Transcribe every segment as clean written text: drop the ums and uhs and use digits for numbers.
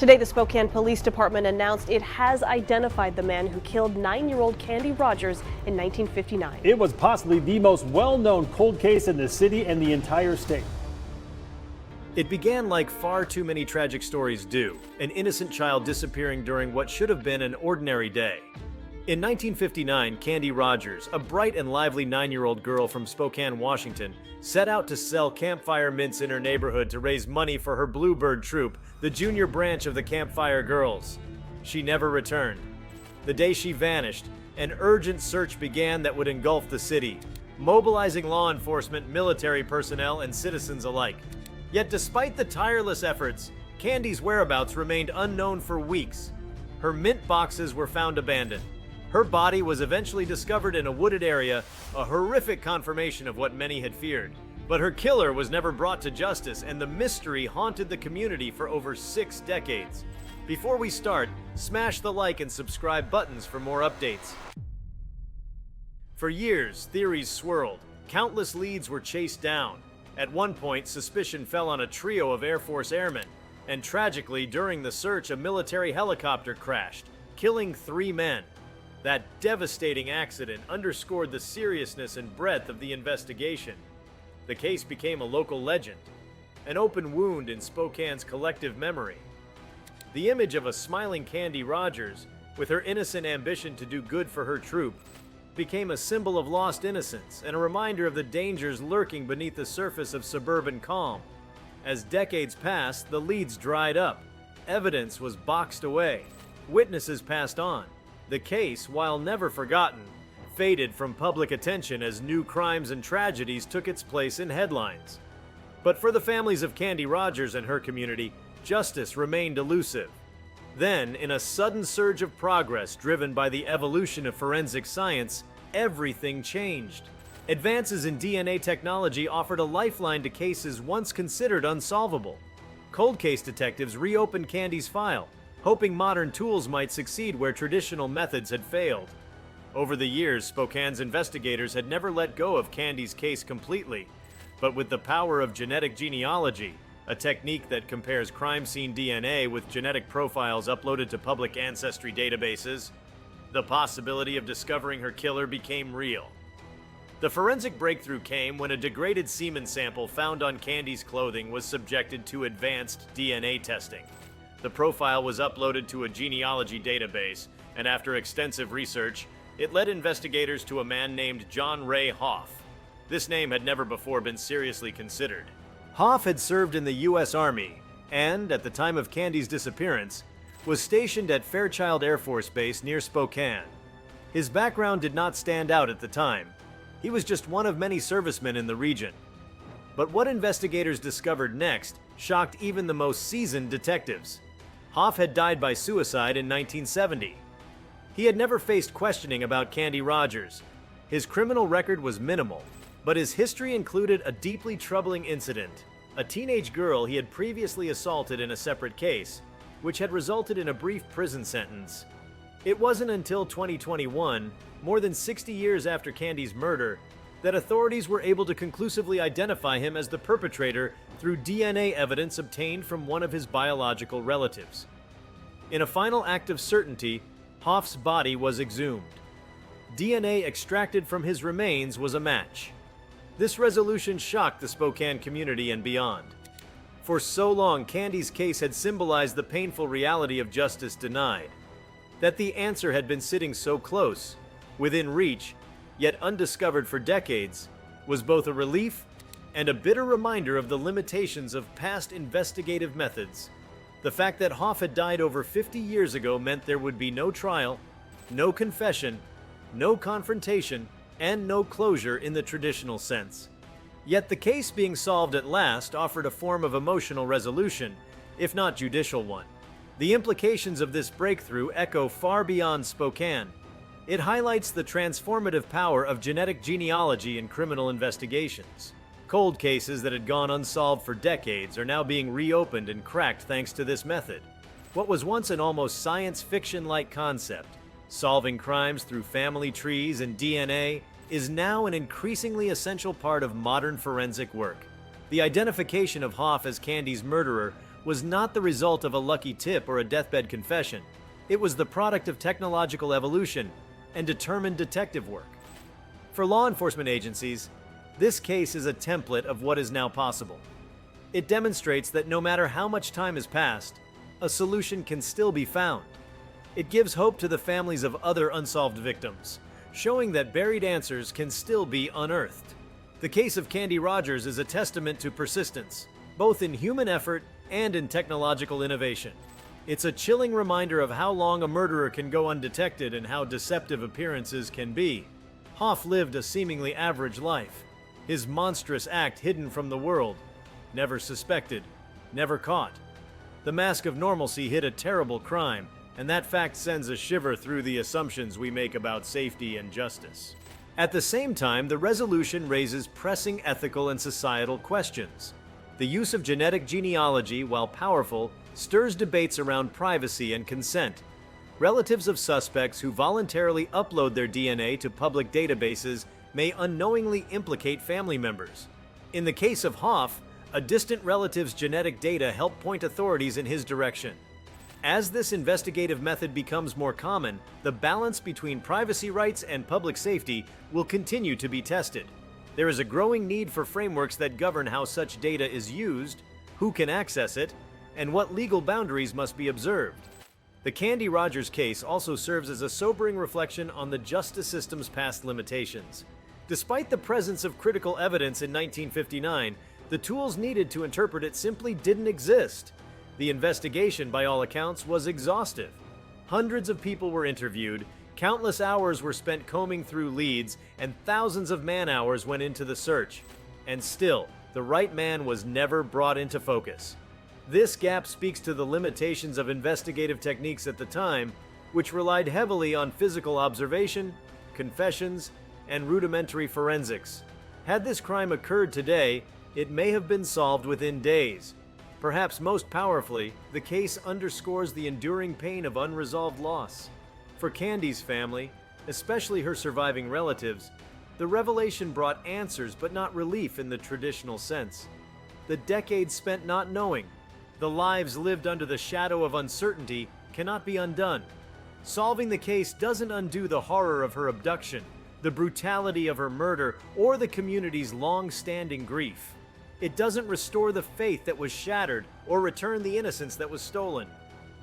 Today, the Spokane Police Department announced it has identified the man who killed 9-year-old Candy Rogers in 1959. It was possibly the most well-known cold case in the city and the entire state. It began like far too many tragic stories do, an innocent child disappearing during what should have been an ordinary day. In 1959, Candy Rogers, a bright and lively 9-year-old girl from Spokane, Washington, set out to sell campfire mints in her neighborhood to raise money for her Bluebird troop, the junior branch of the Campfire Girls. She never returned. The day she vanished, an urgent search began that would engulf the city, mobilizing law enforcement, military personnel, and citizens alike. Yet despite the tireless efforts, Candy's whereabouts remained unknown for weeks. Her mint boxes were found abandoned. Her body was eventually discovered in a wooded area, a horrific confirmation of what many had feared. But her killer was never brought to justice, and the mystery haunted the community for over 6 decades. Before we start, smash the like and subscribe buttons for more updates. For years, theories swirled. Countless leads were chased down. At one point, suspicion fell on a trio of Air Force airmen, and tragically, during the search, a military helicopter crashed, killing 3 men. That devastating accident underscored the seriousness and breadth of the investigation. The case became a local legend, an open wound in Spokane's collective memory. The image of a smiling Candy Rogers, with her innocent ambition to do good for her troop, became a symbol of lost innocence and a reminder of the dangers lurking beneath the surface of suburban calm. As decades passed, the leads dried up. Evidence was boxed away. Witnesses passed on. The case, while never forgotten, faded from public attention as new crimes and tragedies took its place in headlines. But for the families of Candy Rogers and her community, justice remained elusive. Then, in a sudden surge of progress driven by the evolution of forensic science, everything changed. Advances in DNA technology offered a lifeline to cases once considered unsolvable. Cold case detectives reopened Candy's file, hoping modern tools might succeed where traditional methods had failed. Over the years, Spokane's investigators had never let go of Candy's case completely, but with the power of genetic genealogy, a technique that compares crime scene DNA with genetic profiles uploaded to public ancestry databases, the possibility of discovering her killer became real. The forensic breakthrough came when a degraded semen sample found on Candy's clothing was subjected to advanced DNA testing. The profile was uploaded to a genealogy database, and after extensive research, it led investigators to a man named John Ray Hoff. This name had never before been seriously considered. Hoff had served in the U.S. Army and, at the time of Candy's disappearance, was stationed at Fairchild Air Force Base near Spokane. His background did not stand out at the time. He was just one of many servicemen in the region. But what investigators discovered next shocked even the most seasoned detectives. Hoff had died by suicide in 1970. He had never faced questioning about Candy Rogers. His criminal record was minimal, but his history included a deeply troubling incident. A teenage girl he had previously assaulted in a separate case, which had resulted in a brief prison sentence. It wasn't until 2021, more than 60 years after Candy's murder, that authorities were able to conclusively identify him as the perpetrator through DNA evidence obtained from one of his biological relatives. In a final act of certainty, Hoff's body was exhumed. DNA extracted from his remains was a match. This resolution shocked the Spokane community and beyond. For so long, Candy's case had symbolized the painful reality of justice denied. That the answer had been sitting so close, within reach, yet undiscovered for decades, was both a relief and a bitter reminder of the limitations of past investigative methods. The fact that Hoff had died over 50 years ago meant there would be no trial, no confession, no confrontation, and no closure in the traditional sense. Yet the case being solved at last offered a form of emotional resolution, if not judicial one. The implications of this breakthrough echo far beyond Spokane. It highlights the transformative power of genetic genealogy in criminal investigations. Cold cases that had gone unsolved for decades are now being reopened and cracked thanks to this method. What was once an almost science fiction-like concept, solving crimes through family trees and DNA, is now an increasingly essential part of modern forensic work. The identification of Hoff as Candy's murderer was not the result of a lucky tip or a deathbed confession. It was the product of technological evolution and determined detective work. For law enforcement agencies, this case is a template of what is now possible. It demonstrates that no matter how much time has passed, a solution can still be found. It gives hope to the families of other unsolved victims, showing that buried answers can still be unearthed. The case of Candy Rogers is a testament to persistence, both in human effort and in technological innovation. It's a chilling reminder of how long a murderer can go undetected and how deceptive appearances can be. Hoff lived a seemingly average life, his monstrous act hidden from the world, never suspected, never caught. The mask of normalcy hid a terrible crime, and that fact sends a shiver through the assumptions we make about safety and justice. At the same time, the resolution raises pressing ethical and societal questions. The use of genetic genealogy, while powerful, stirs debates around privacy and consent. Relatives of suspects who voluntarily upload their DNA to public databases may unknowingly implicate family members. In the case of Hoff, a distant relative's genetic data helped point authorities in his direction. As this investigative method becomes more common, the balance between privacy rights and public safety will continue to be tested. There is a growing need for frameworks that govern how such data is used, who can access it, and what legal boundaries must be observed. The Candy Rogers case also serves as a sobering reflection on the justice system's past limitations. Despite the presence of critical evidence in 1959, the tools needed to interpret it simply didn't exist. The investigation, by all accounts, was exhaustive. Hundreds of people were interviewed, countless hours were spent combing through leads, and thousands of man-hours went into the search. And still, the right man was never brought into focus. This gap speaks to the limitations of investigative techniques at the time, which relied heavily on physical observation, confessions, and rudimentary forensics. Had this crime occurred today, it may have been solved within days. Perhaps most powerfully, the case underscores the enduring pain of unresolved loss. For Candy's family, especially her surviving relatives, the revelation brought answers but not relief in the traditional sense. The decades spent not knowing, the lives lived under the shadow of uncertainty cannot be undone. Solving the case doesn't undo the horror of her abduction, the brutality of her murder, or the community's long-standing grief. It doesn't restore the faith that was shattered or return the innocence that was stolen.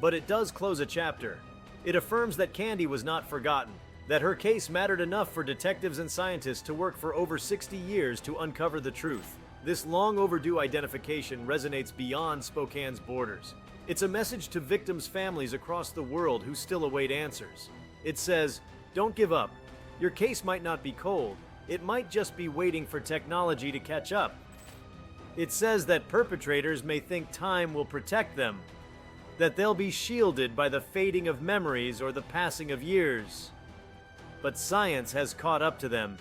But it does close a chapter. It affirms that Candy was not forgotten, that her case mattered enough for detectives and scientists to work for over 60 years to uncover the truth. This long overdue identification resonates beyond Spokane's borders. It's a message to victims' families across the world who still await answers. It says, don't give up. Your case might not be cold. It might just be waiting for technology to catch up. It says that perpetrators may think time will protect them, that they'll be shielded by the fading of memories or the passing of years. But science has caught up to them,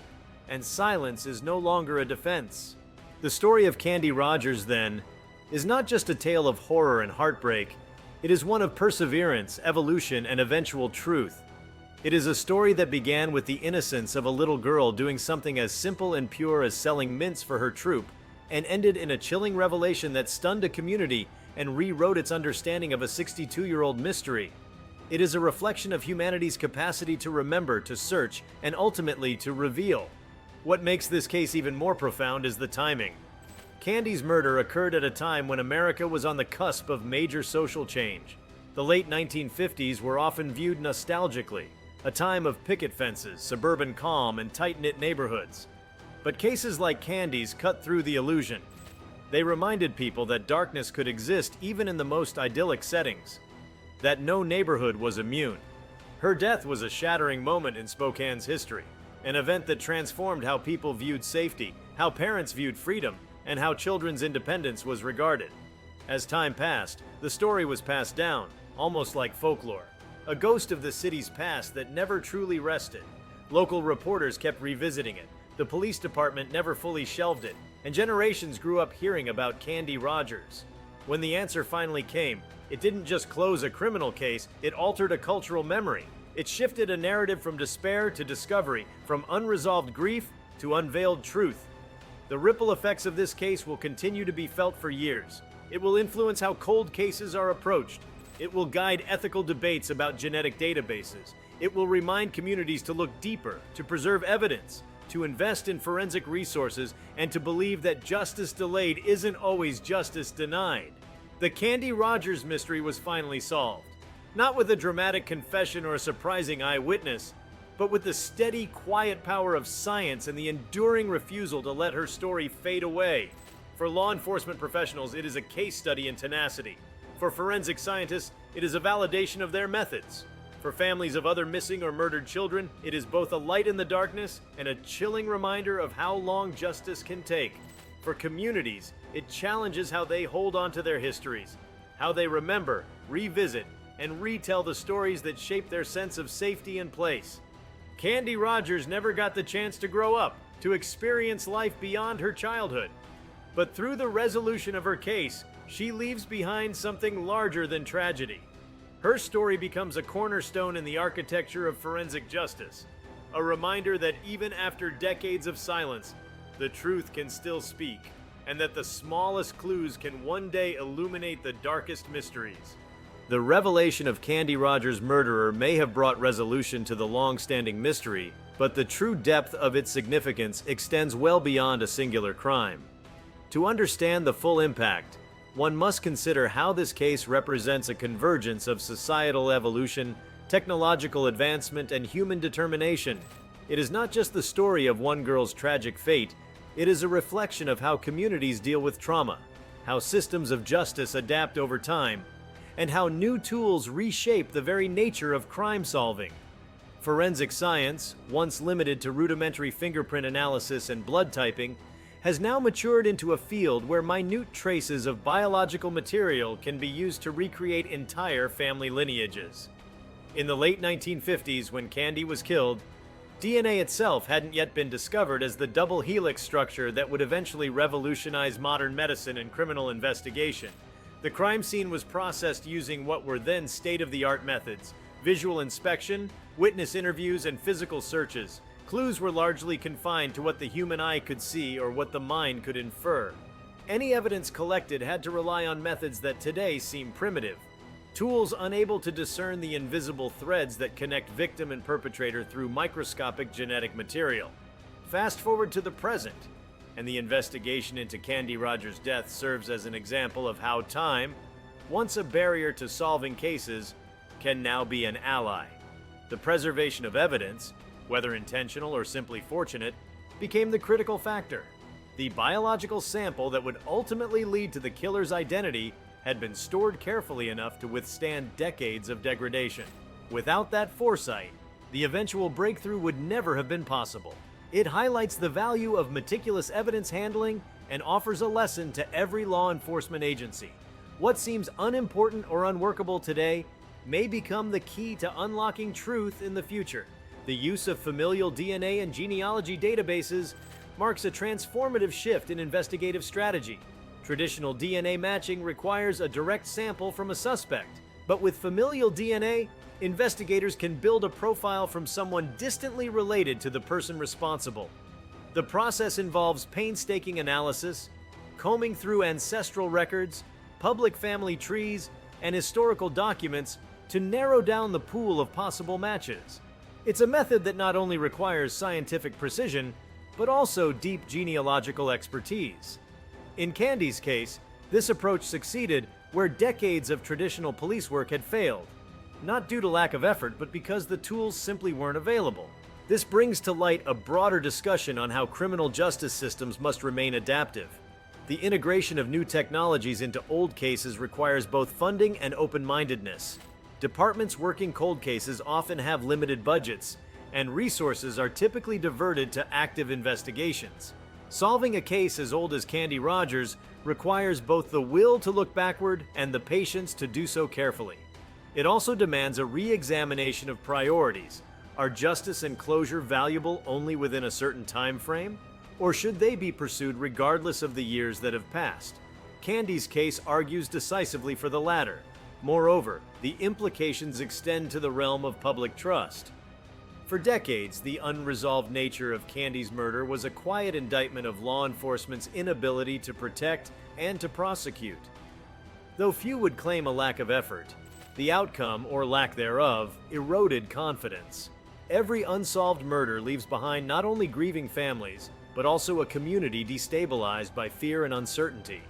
and silence is no longer a defense. The story of Candy Rogers, then, is not just a tale of horror and heartbreak. It is one of perseverance, evolution, and eventual truth. It is a story that began with the innocence of a little girl doing something as simple and pure as selling mints for her troop, and ended in a chilling revelation that stunned a community and rewrote its understanding of a 62-year-old mystery. It is a reflection of humanity's capacity to remember, to search, and ultimately to reveal. What makes this case even more profound is the timing. Candy's murder occurred at a time when America was on the cusp of major social change. The late 1950s were often viewed nostalgically, a time of picket fences, suburban calm, and tight-knit neighborhoods. But cases like Candy's cut through the illusion. They reminded people that darkness could exist even in the most idyllic settings, that no neighborhood was immune. Her death was a shattering moment in Spokane's history, an event that transformed how people viewed safety, how parents viewed freedom, and how children's independence was regarded. As time passed, the story was passed down, almost like folklore, a ghost of the city's past that never truly rested. Local reporters kept revisiting it. The police department never fully shelved it, and generations grew up hearing about Candy Rogers. When the answer finally came, it didn't just close a criminal case, it altered a cultural memory. It shifted a narrative from despair to discovery, from unresolved grief to unveiled truth. The ripple effects of this case will continue to be felt for years. It will influence how cold cases are approached. It will guide ethical debates about genetic databases. It will remind communities to look deeper, to preserve evidence, to invest in forensic resources, and to believe that justice delayed isn't always justice denied. The Candy Rogers mystery was finally solved. Not with a dramatic confession or a surprising eyewitness, but with the steady, quiet power of science and the enduring refusal to let her story fade away. For law enforcement professionals, it is a case study in tenacity. For forensic scientists, it is a validation of their methods. For families of other missing or murdered children, it is both a light in the darkness and a chilling reminder of how long justice can take. For communities, it challenges how they hold on to their histories, how they remember, revisit, and retell the stories that shape their sense of safety and place. Candy Rogers never got the chance to grow up, to experience life beyond her childhood. But through the resolution of her case, she leaves behind something larger than tragedy. Her story becomes a cornerstone in the architecture of forensic justice, a reminder that even after decades of silence, the truth can still speak, and that the smallest clues can one day illuminate the darkest mysteries. The revelation of Candy Rogers' murderer may have brought resolution to the long-standing mystery, but the true depth of its significance extends well beyond a singular crime. To understand the full impact, one must consider how this case represents a convergence of societal evolution, technological advancement, and human determination. It is not just the story of one girl's tragic fate, it is a reflection of how communities deal with trauma, how systems of justice adapt over time, and how new tools reshape the very nature of crime solving. Forensic science, once limited to rudimentary fingerprint analysis and blood typing, has now matured into a field where minute traces of biological material can be used to recreate entire family lineages. In the late 1950s, when Candy was killed, DNA itself hadn't yet been discovered as the double helix structure that would eventually revolutionize modern medicine and criminal investigation. The crime scene was processed using what were then state-of-the-art methods: visual inspection, witness interviews, and physical searches. Clues were largely confined to what the human eye could see or what the mind could infer. Any evidence collected had to rely on methods that today seem primitive. Tools unable to discern the invisible threads that connect victim and perpetrator through microscopic genetic material. Fast forward to the present, and the investigation into Candy Rogers' death serves as an example of how time, once a barrier to solving cases, can now be an ally. The preservation of evidence, whether intentional or simply fortunate, became the critical factor. The biological sample that would ultimately lead to the killer's identity had been stored carefully enough to withstand decades of degradation. Without that foresight, the eventual breakthrough would never have been possible. It highlights the value of meticulous evidence handling and offers a lesson to every law enforcement agency. What seems unimportant or unworkable today may become the key to unlocking truth in the future. The use of familial DNA and genealogy databases marks a transformative shift in investigative strategy. Traditional DNA matching requires a direct sample from a suspect, but with familial DNA, investigators can build a profile from someone distantly related to the person responsible. The process involves painstaking analysis, combing through ancestral records, public family trees, and historical documents to narrow down the pool of possible matches. It's a method that not only requires scientific precision, but also deep genealogical expertise. In Candy's case, this approach succeeded where decades of traditional police work had failed, not due to lack of effort, but because the tools simply weren't available. This brings to light a broader discussion on how criminal justice systems must remain adaptive. The integration of new technologies into old cases requires both funding and open-mindedness. Departments working cold cases often have limited budgets, and resources are typically diverted to active investigations. Solving a case as old as Candy Rogers requires both the will to look backward and the patience to do so carefully. It also demands a re-examination of priorities. Are justice and closure valuable only within a certain time frame? Or should they be pursued regardless of the years that have passed? Candy's case argues decisively for the latter. Moreover, the implications extend to the realm of public trust. For decades, the unresolved nature of Candy's murder was a quiet indictment of law enforcement's inability to protect and to prosecute. Though few would claim a lack of effort, the outcome, or lack thereof, eroded confidence. Every unsolved murder leaves behind not only grieving families, but also a community destabilized by fear and uncertainty.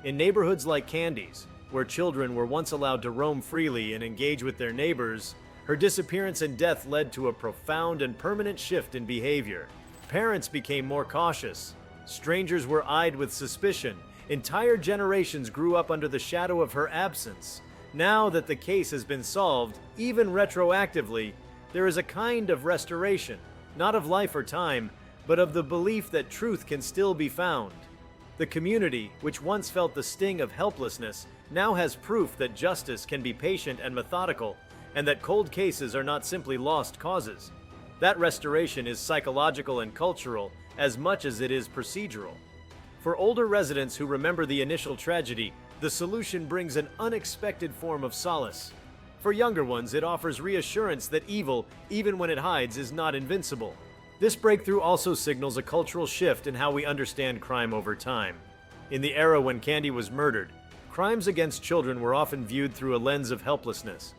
In neighborhoods like Candy's, where children were once allowed to roam freely and engage with their neighbors, her disappearance and death led to a profound and permanent shift in behavior. Parents became more cautious. Strangers were eyed with suspicion. Entire generations grew up under the shadow of her absence. Now that the case has been solved, even retroactively, there is a kind of restoration, not of life or time, but of the belief that truth can still be found. The community, which once felt the sting of helplessness, now has proof that justice can be patient and methodical, and that cold cases are not simply lost causes. That restoration is psychological and cultural as much as it is procedural. For older residents who remember the initial tragedy, the solution brings an unexpected form of solace. For younger ones, it offers reassurance that evil, even when it hides, is not invincible. This breakthrough also signals a cultural shift in how we understand crime over time. In the era when Candy was murdered, crimes against children were often viewed through a lens of helplessness.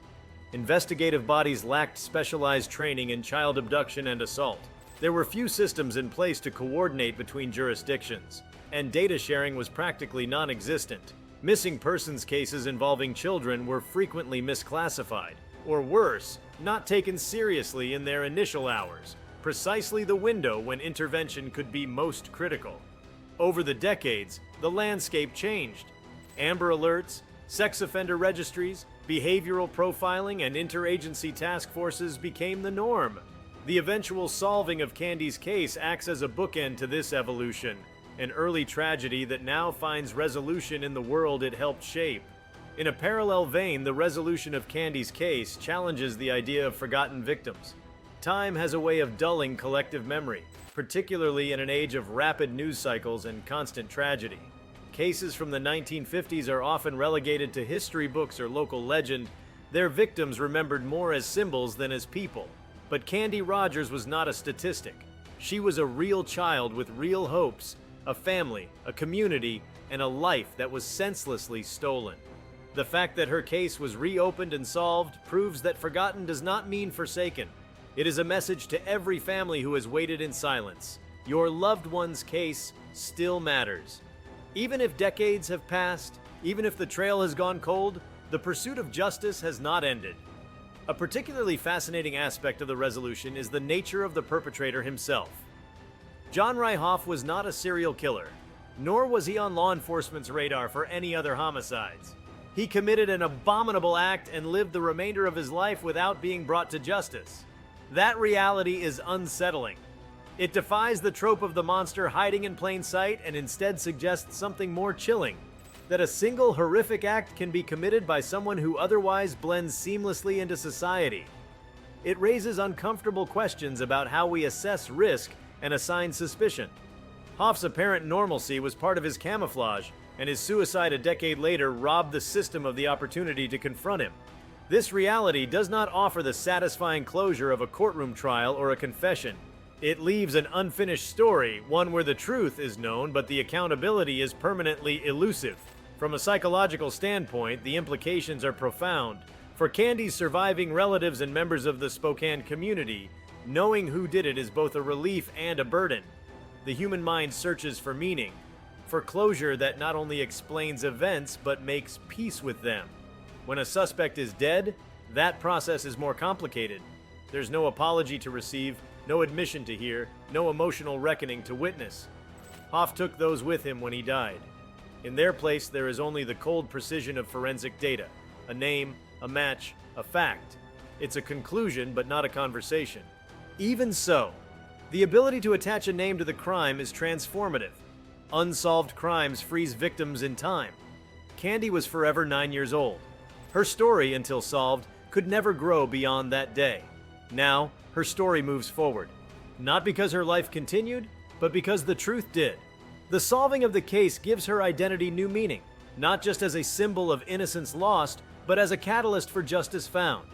Investigative bodies lacked specialized training in child abduction and assault. There were few systems in place to coordinate between jurisdictions, and data sharing was practically non-existent. Missing persons cases involving children were frequently misclassified, or worse, not taken seriously in their initial hours, precisely the window when intervention could be most critical. Over the decades, the landscape changed. Amber Alerts, sex offender registries, behavioral profiling, and interagency task forces became the norm. The eventual solving of Candy's case acts as a bookend to this evolution, an early tragedy that now finds resolution in the world it helped shape. In a parallel vein, the resolution of Candy's case challenges the idea of forgotten victims. Time has a way of dulling collective memory, particularly in an age of rapid news cycles and constant tragedy. Cases from the 1950s are often relegated to history books or local legend, their victims remembered more as symbols than as people. But Candy Rogers was not a statistic. She was a real child with real hopes, a family, a community, and a life that was senselessly stolen. The fact that her case was reopened and solved proves that forgotten does not mean forsaken. It is a message to every family who has waited in silence. Your loved one's case still matters. Even if decades have passed, even if the trail has gone cold, the pursuit of justice has not ended. A particularly fascinating aspect of the resolution is the nature of the perpetrator himself. John Ryhoff was not a serial killer, nor was he on law enforcement's radar for any other homicides. He committed an abominable act and lived the remainder of his life without being brought to justice. That reality is unsettling. It defies the trope of the monster hiding in plain sight and instead suggests something more chilling, that a single horrific act can be committed by someone who otherwise blends seamlessly into society. It raises uncomfortable questions about how we assess risk and assign suspicion. Hoff's apparent normalcy was part of his camouflage, and his suicide a decade later robbed the system of the opportunity to confront him. This reality does not offer the satisfying closure of a courtroom trial or a confession. It leaves an unfinished story, one where the truth is known but the accountability is permanently elusive. From a psychological standpoint, the implications are profound. For Candy's surviving relatives and members of the Spokane community, knowing who did it is both a relief and a burden. The human mind searches for meaning, for closure that not only explains events but makes peace with them. When a suspect is dead, that process is more complicated. There's no apology to receive, no admission to hear, no emotional reckoning to witness. Hoff took those with him when he died. In their place, there is only the cold precision of forensic data. A name, a match, a fact. It's a conclusion, but not a conversation. Even so, the ability to attach a name to the crime is transformative. Unsolved crimes freeze victims in time. Candy was forever 9 years old. Her story, until solved, could never grow beyond that day. Now, her story moves forward. Not because her life continued, but because the truth did. The solving of the case gives her identity new meaning, not just as a symbol of innocence lost, but as a catalyst for justice found.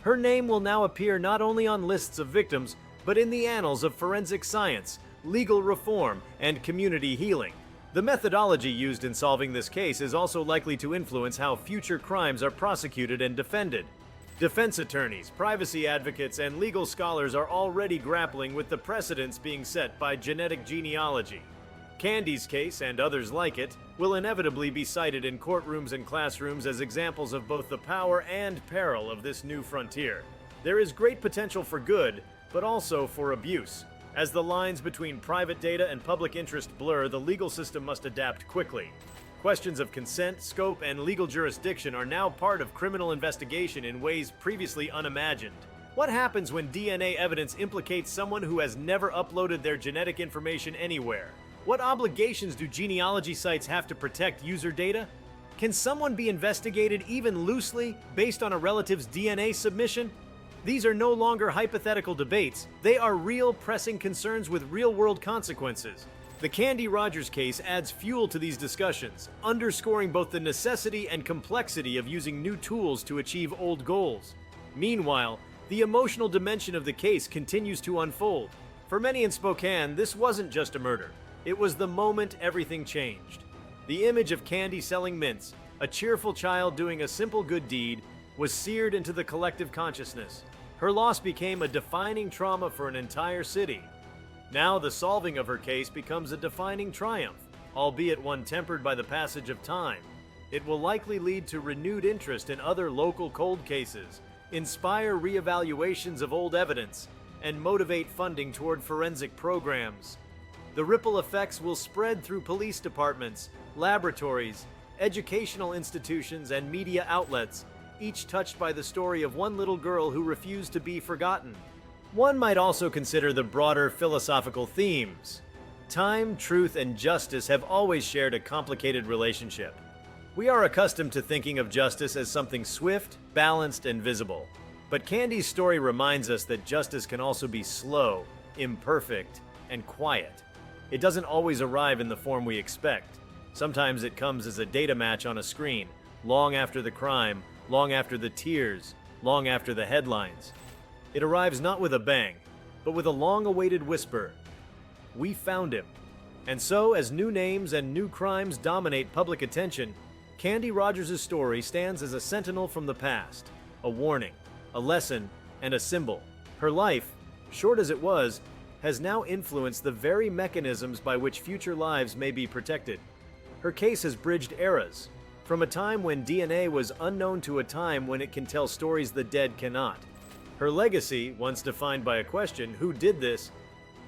Her name will now appear not only on lists of victims, but in the annals of forensic science, legal reform, and community healing. The methodology used in solving this case is also likely to influence how future crimes are prosecuted and defended. Defense attorneys, privacy advocates, and legal scholars are already grappling with the precedents being set by genetic genealogy. Candy's case, and others like it, will inevitably be cited in courtrooms and classrooms as examples of both the power and peril of this new frontier. There is great potential for good, but also for abuse. As the lines between private data and public interest blur, the legal system must adapt quickly. Questions of consent, scope, and legal jurisdiction are now part of criminal investigation in ways previously unimagined. What happens when DNA evidence implicates someone who has never uploaded their genetic information anywhere? What obligations do genealogy sites have to protect user data? Can someone be investigated even loosely based on a relative's DNA submission? These are no longer hypothetical debates. They are real pressing concerns with real-world consequences. The Candy Rogers case adds fuel to these discussions, underscoring both the necessity and complexity of using new tools to achieve old goals. Meanwhile, the emotional dimension of the case continues to unfold. For many in Spokane, this wasn't just a murder. It was the moment everything changed. The image of Candy selling mints, a cheerful child doing a simple good deed, was seared into the collective consciousness. Her loss became a defining trauma for an entire city. Now the solving of her case becomes a defining triumph, albeit one tempered by the passage of time. It will likely lead to renewed interest in other local cold cases, inspire reevaluations of old evidence, and motivate funding toward forensic programs. The ripple effects will spread through police departments, laboratories, educational institutions, and media outlets, each touched by the story of one little girl who refused to be forgotten. One might also consider the broader philosophical themes. Time, truth, and justice have always shared a complicated relationship. We are accustomed to thinking of justice as something swift, balanced, and visible. But Candy's story reminds us that justice can also be slow, imperfect, and quiet. It doesn't always arrive in the form we expect. Sometimes it comes as a data match on a screen, long after the crime, long after the tears, long after the headlines. It arrives not with a bang, but with a long-awaited whisper. We found him. And so, as new names and new crimes dominate public attention, Candy Rogers' story stands as a sentinel from the past, a warning, a lesson, and a symbol. Her life, short as it was, has now influenced the very mechanisms by which future lives may be protected. Her case has bridged eras, from a time when DNA was unknown to a time when it can tell stories the dead cannot. Her legacy, once defined by a question, "Who did this?"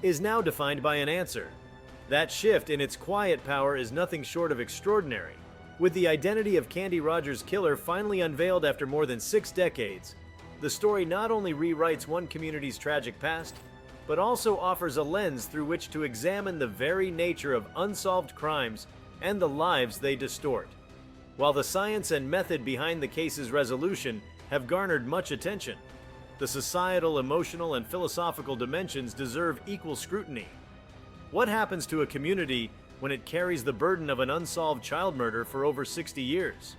is now defined by an answer. That shift in its quiet power is nothing short of extraordinary. With the identity of Candy Rogers' killer finally unveiled after more than 6 decades, the story not only rewrites one community's tragic past, but also offers a lens through which to examine the very nature of unsolved crimes and the lives they distort. While the science and method behind the case's resolution have garnered much attention, the societal, emotional, and philosophical dimensions deserve equal scrutiny. What happens to a community when it carries the burden of an unsolved child murder for over 60 years?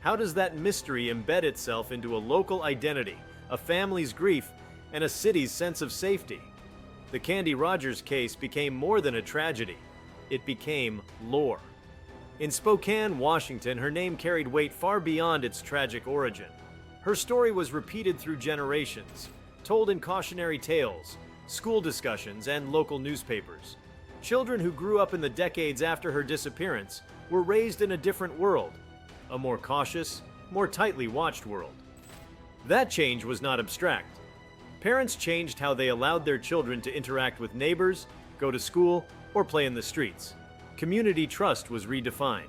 How does that mystery embed itself into a local identity, a family's grief, and a city's sense of safety? The Candy Rogers case became more than a tragedy. It became lore. In Spokane, Washington, her name carried weight far beyond its tragic origin. Her story was repeated through generations, told in cautionary tales, school discussions, and local newspapers. Children who grew up in the decades after her disappearance were raised in a different world, a more cautious, more tightly watched world. That change was not abstract. Parents changed how they allowed their children to interact with neighbors, go to school, or play in the streets. Community trust was redefined.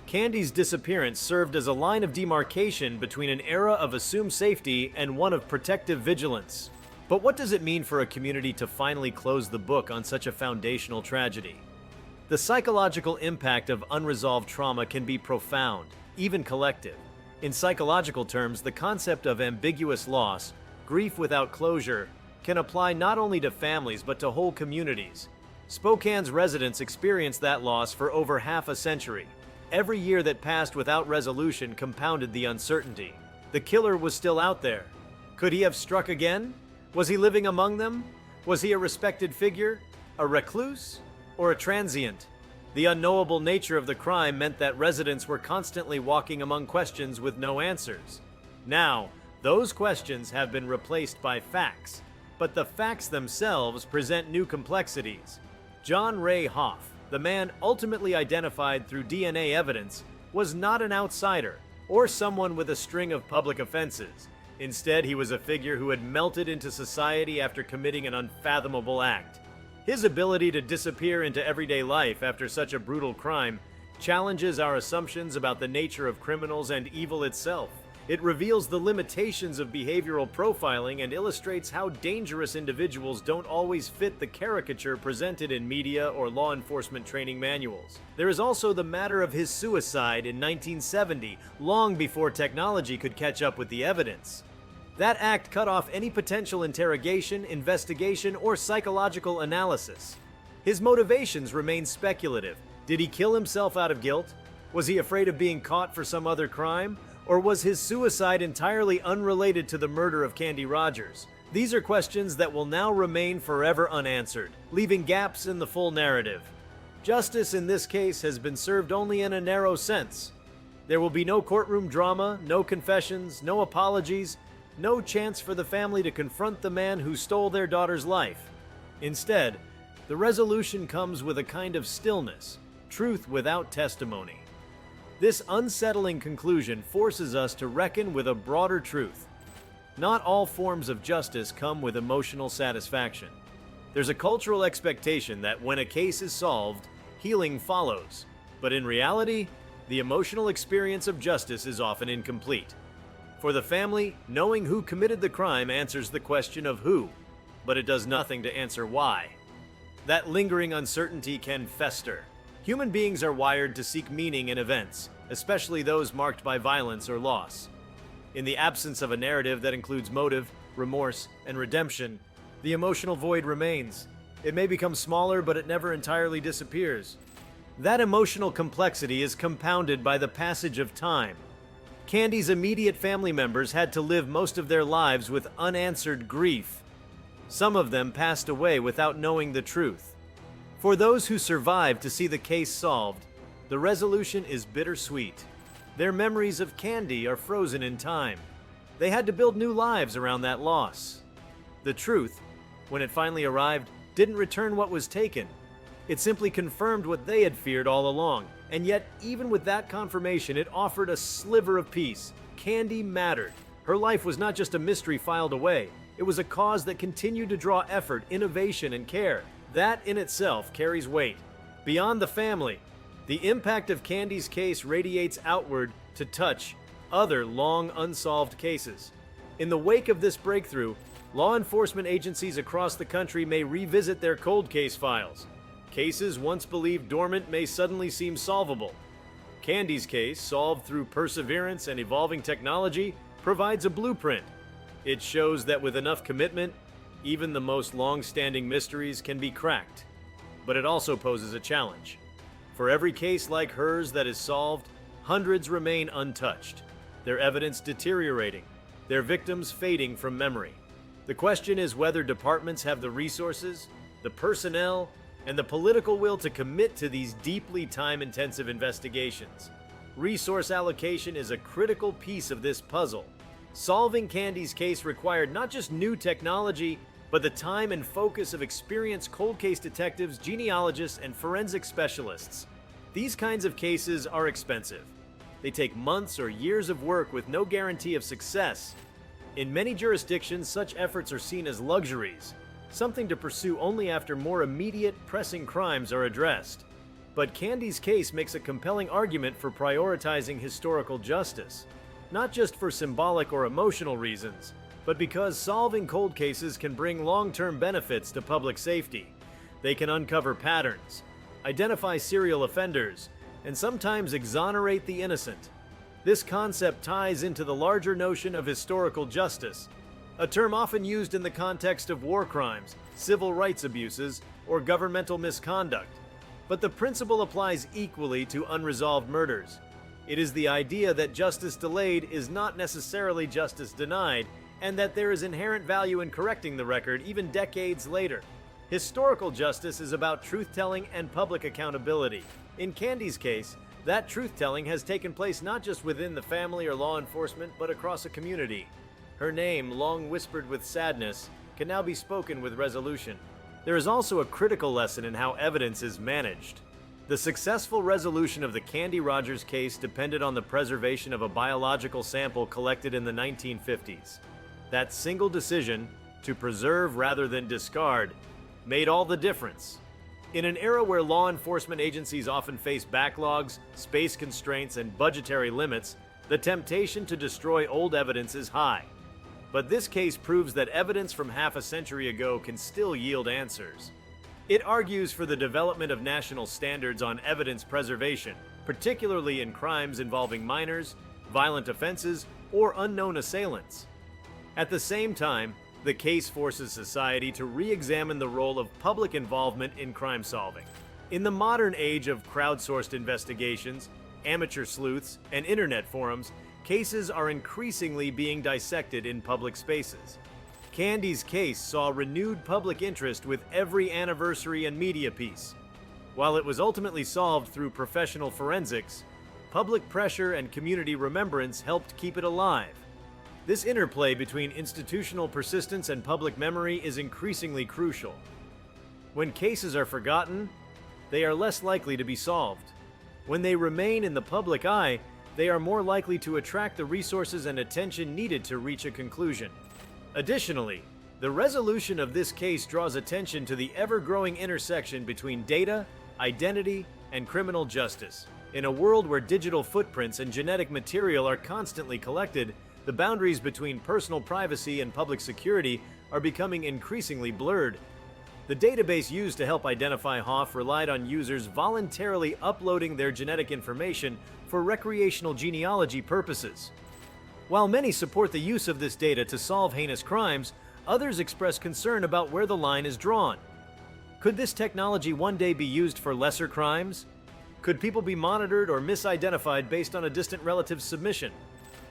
Candy's disappearance served as a line of demarcation between an era of assumed safety and one of protective vigilance. But what does it mean for a community to finally close the book on such a foundational tragedy? The psychological impact of unresolved trauma can be profound, even collective. In psychological terms, the concept of ambiguous loss, grief without closure, can apply not only to families but to whole communities. Spokane's residents experienced that loss for over half a century. Every year that passed without resolution compounded the uncertainty. The killer was still out there. Could he have struck again? Was he living among them? Was he a respected figure, a recluse, or a transient? The unknowable nature of the crime meant that residents were constantly walking among questions with no answers. Now, those questions have been replaced by facts, but the facts themselves present new complexities. John Ray Hoff, the man ultimately identified through DNA evidence, was not an outsider or someone with a string of public offenses. Instead, he was a figure who had melted into society after committing an unfathomable act. His ability to disappear into everyday life after such a brutal crime challenges our assumptions about the nature of criminals and evil itself. It reveals the limitations of behavioral profiling and illustrates how dangerous individuals don't always fit the caricature presented in media or law enforcement training manuals. There is also the matter of his suicide in 1970, long before technology could catch up with the evidence. That act cut off any potential interrogation, investigation, or psychological analysis. His motivations remain speculative. Did he kill himself out of guilt? Was he afraid of being caught for some other crime? Or was his suicide entirely unrelated to the murder of Candy Rogers? These are questions that will now remain forever unanswered, leaving gaps in the full narrative. Justice in this case has been served only in a narrow sense. There will be no courtroom drama, no confessions, no apologies, no chance for the family to confront the man who stole their daughter's life. Instead, the resolution comes with a kind of stillness, truth without testimony. This unsettling conclusion forces us to reckon with a broader truth. Not all forms of justice come with emotional satisfaction. There's a cultural expectation that when a case is solved, healing follows. But in reality, the emotional experience of justice is often incomplete. For the family, knowing who committed the crime answers the question of who, but it does nothing to answer why. That lingering uncertainty can fester. Human beings are wired to seek meaning in events, especially those marked by violence or loss. In the absence of a narrative that includes motive, remorse, and redemption, the emotional void remains. It may become smaller, but it never entirely disappears. That emotional complexity is compounded by the passage of time. Candy's immediate family members had to live most of their lives with unanswered grief. Some of them passed away without knowing the truth. For those who survived to see the case solved, the resolution is bittersweet. Their memories of Candy are frozen in time. They had to build new lives around that loss. The truth, when it finally arrived, didn't return what was taken. It simply confirmed what they had feared all along. And yet, even with that confirmation, it offered a sliver of peace. Candy mattered. Her life was not just a mystery filed away. It was a cause that continued to draw effort, innovation, and care. That in itself carries weight. Beyond the family, the impact of Candy's case radiates outward to touch other long unsolved cases. In the wake of this breakthrough, law enforcement agencies across the country may revisit their cold case files. Cases once believed dormant may suddenly seem solvable. Candy's case, solved through perseverance and evolving technology, provides a blueprint. It shows that with enough commitment, even the most long-standing mysteries can be cracked. But it also poses a challenge. For every case like hers that is solved, hundreds remain untouched, their evidence deteriorating, their victims fading from memory. The question is whether departments have the resources, the personnel, and the political will to commit to these deeply time-intensive investigations. Resource allocation is a critical piece of this puzzle. Solving Candy's case required not just new technology, but the time and focus of experienced cold case detectives, genealogists, and forensic specialists. These kinds of cases are expensive. They take months or years of work with no guarantee of success. In many jurisdictions, such efforts are seen as luxuries, something to pursue only after more immediate, pressing crimes are addressed. But Candy's case makes a compelling argument for prioritizing historical justice, not just for symbolic or emotional reasons, but because solving cold cases can bring long-term benefits to public safety. They can uncover patterns, identify serial offenders, and sometimes exonerate the innocent. This concept ties into the larger notion of historical justice, a term often used in the context of war crimes, civil rights abuses, or governmental misconduct. But the principle applies equally to unresolved murders. It is the idea that justice delayed is not necessarily justice denied, and that there is inherent value in correcting the record even decades later. Historical justice is about truth-telling and public accountability. In Candy's case, that truth-telling has taken place not just within the family or law enforcement, but across a community. Her name, long whispered with sadness, can now be spoken with resolution. There is also a critical lesson in how evidence is managed. The successful resolution of the Candy Rogers case depended on the preservation of a biological sample collected in the 1950s. That single decision, to preserve rather than discard, made all the difference. In an era where law enforcement agencies often face backlogs, space constraints, and budgetary limits, the temptation to destroy old evidence is high. But this case proves that evidence from half a century ago can still yield answers. It argues for the development of national standards on evidence preservation, particularly in crimes involving minors, violent offenses, or unknown assailants. At the same time, the case forces society to re-examine the role of public involvement in crime solving. In the modern age of crowdsourced investigations, amateur sleuths, and internet forums, cases are increasingly being dissected in public spaces. Candy's case saw renewed public interest with every anniversary and media piece. While it was ultimately solved through professional forensics, public pressure and community remembrance helped keep it alive. This interplay between institutional persistence and public memory is increasingly crucial. When cases are forgotten, they are less likely to be solved. When they remain in the public eye, they are more likely to attract the resources and attention needed to reach a conclusion. Additionally, the resolution of this case draws attention to the ever-growing intersection between data, identity, and criminal justice. In a world where digital footprints and genetic material are constantly collected, the boundaries between personal privacy and public security are becoming increasingly blurred. The database used to help identify Hoff relied on users voluntarily uploading their genetic information for recreational genealogy purposes. While many support the use of this data to solve heinous crimes, others express concern about where the line is drawn. Could this technology one day be used for lesser crimes? Could people be monitored or misidentified based on a distant relative's submission?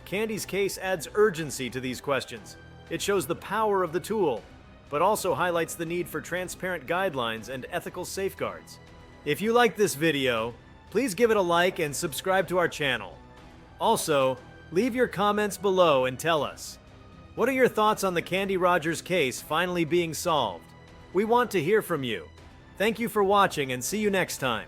Candy's case adds urgency to these questions. It shows the power of the tool, but also highlights the need for transparent guidelines and ethical safeguards. If you liked this video, please give it a like and subscribe to our channel. Also, leave your comments below and tell us, what are your thoughts on the Candy Rogers case finally being solved? We want to hear from you. Thank you for watching and see you next time.